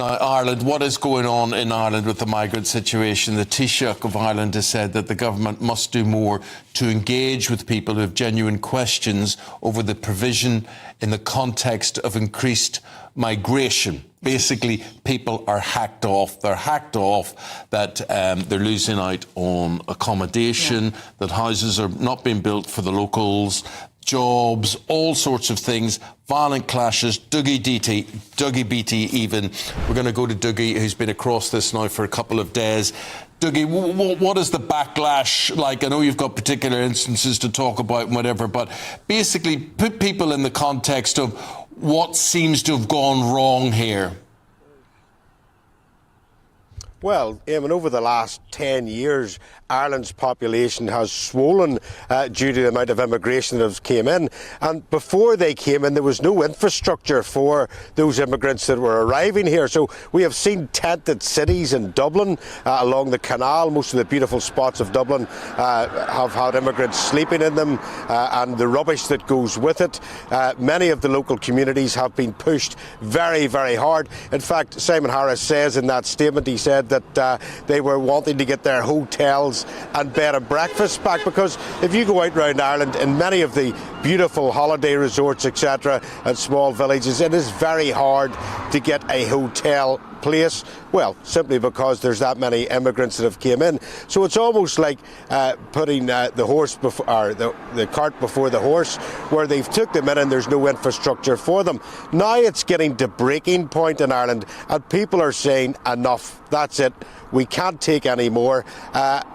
Now, Ireland, what is going on in Ireland with the migrant situation? The Taoiseach of Ireland has said that the government must do more to engage with people who have genuine questions over the provision in the context of increased migration. Basically, people are hacked off. They're hacked off that they're losing out on accommodation, that houses are not being built for the locals, jobs, all sorts of things, violent clashes. Dougie Beattie even. We're going to go to Dougie, who's been across this now for a couple of days. Dougie, what is the backlash like? I know you've got particular instances to talk about and whatever, but basically put people in the context of what seems to have gone wrong here. Well, Eamon, over the last 10 years, Ireland's population has swollen due to the amount of immigration that has came in. And before they came in, there was no infrastructure for those immigrants that were arriving here. So we have seen tented cities in Dublin along the canal. Most of the beautiful spots of Dublin have had immigrants sleeping in them and the rubbish that goes with it. Many of the local communities have been pushed very, very hard. In fact, Simon Harris says in that statement, he said that they were wanting to get their hotels and bed and breakfast back, because if you go out around Ireland in many of the beautiful holiday resorts, etc., and small villages, it is very hard to get a hotel place, well, simply because there's that many immigrants that have came in. So it's almost like putting the horse before, or the cart before the horse, where they've took them in and there's no infrastructure for them. Now it's getting to breaking point in Ireland, and people are saying enough, that's it, we can't take any more.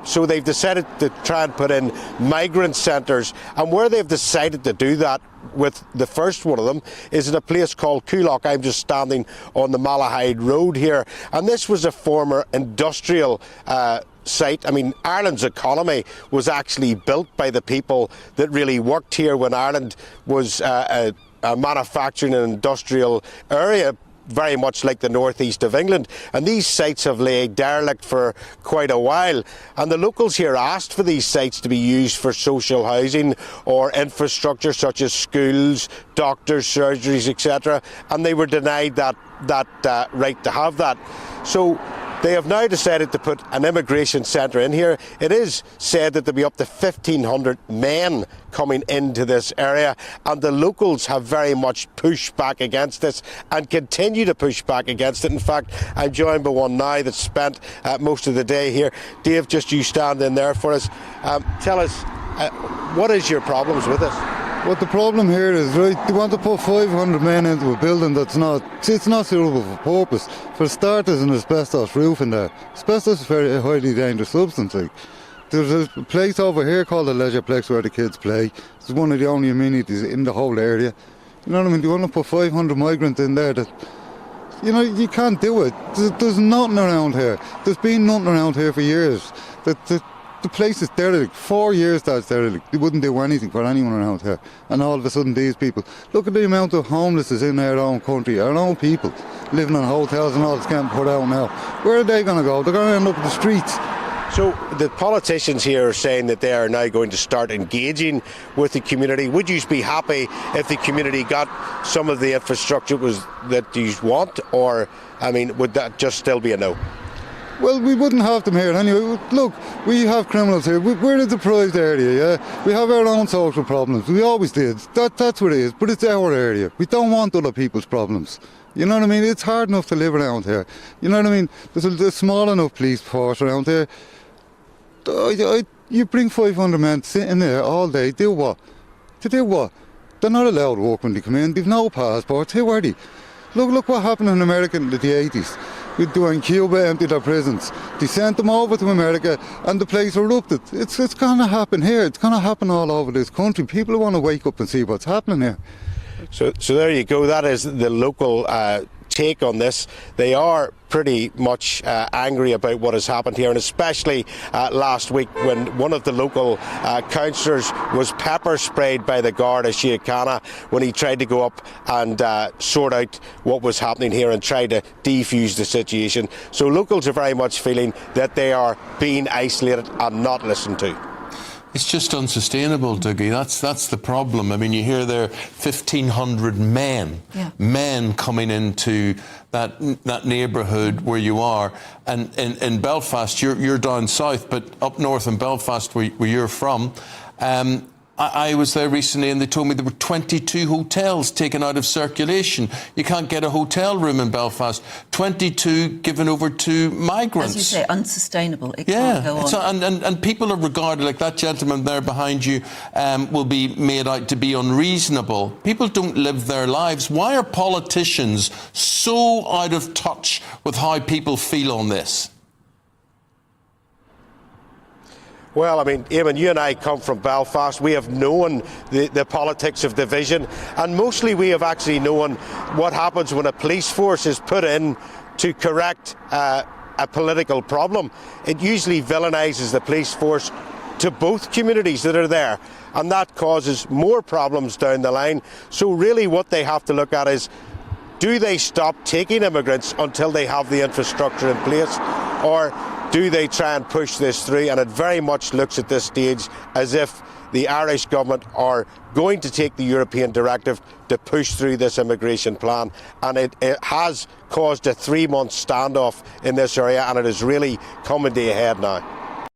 So they've decided to try and put in migrant centres, and where they've decided to do that, with the first one of them, is at a place called Coolock. I'm just standing on the Malahide Road here, and this was a former industrial site. I mean, Ireland's economy was actually built by the people that really worked here when Ireland was a manufacturing and industrial area, very much like the northeast of England, and these sites have laid derelict for quite a while, and the locals here asked for these sites to be used for social housing or infrastructure such as schools, doctors, surgeries, etc., and they were denied that right to have that. So they have now decided to put an immigration centre in here. It is said that there'll be up to 1,500 men coming into this area, and the locals have very much pushed back against this and continue to push back against it. In fact, I'm joined by one now that spent most of the day here. Dave, just you stand in there for us. Tell us, what is your problems with this? What the problem here is, right, they want to put 500 men into a building it's not suitable for purpose. For starters, an asbestos roof in there. Asbestos is a very highly dangerous substance. Like. There's a place over here called the Leisureplex where the kids play. It's one of the only amenities in the whole area. You know what I mean? They want to put 500 migrants in there that, you know, you can't do it. There's nothing around here. There's been nothing around here for years. The place is derelict. 4 years that's derelict. They wouldn't do anything for anyone around here. And all of a sudden these people, look at the amount of homelessness in our own country, our own people, living in hotels and all this can't put out now. Where are they going to go? They're going to end up in the streets. So the politicians here are saying that they are now going to start engaging with the community. Would you be happy if the community got some of the infrastructure that you want, or, I mean, would that just still be a no? Well, we wouldn't have them here anyway. Look, we have criminals here. We're a deprived area, yeah? We have our own social problems. We always did. That's what it is. But it's our area. We don't want other people's problems. You know what I mean? It's hard enough to live around here. You know what I mean? There's a small enough police force around here. You bring 500 men sitting there all day. Do what? To do what? They're not allowed to work when they come in. They've no passports. Who are they? Look what happened in America in the 80s. When Cuba emptied their prisons, they sent them over to America and the place erupted. It's going to happen here. It's going to happen all over this country. People want to wake up and see what's happening here. So there you go. That is the local take on this. They are pretty much angry about what has happened here, and especially last week when one of the local councillors was pepper sprayed by the Garda Síochána when he tried to go up and sort out what was happening here and try to defuse the situation. So locals are very much feeling that they are being isolated and not listened to. It's just unsustainable, Dougie. That's the problem. I mean, you hear there 1,500 men coming into that neighbourhood where you are, and in Belfast, you're down south, but up north in Belfast, where you're from. I was there recently and they told me there were 22 hotels taken out of circulation. You can't get a hotel room in Belfast. 22 given over to migrants. As you say, unsustainable. It can't go on. And people are regarded, like that gentleman there behind you, will be made out to be unreasonable. People don't live their lives. Why are politicians so out of touch with how people feel on this? Well, I mean, Eamon, you and I come from Belfast. We have known the politics of division, and mostly we have actually known what happens when a police force is put in to correct a political problem. It usually villainises the police force to both communities that are there, and that causes more problems down the line. So really what they have to look at is, do they stop taking immigrants until they have the infrastructure in place, or do they try and push this through? And it very much looks at this stage as if the Irish government are going to take the European directive to push through this immigration plan. And it has caused a 3-month standoff in this area, and it is really coming to a head now.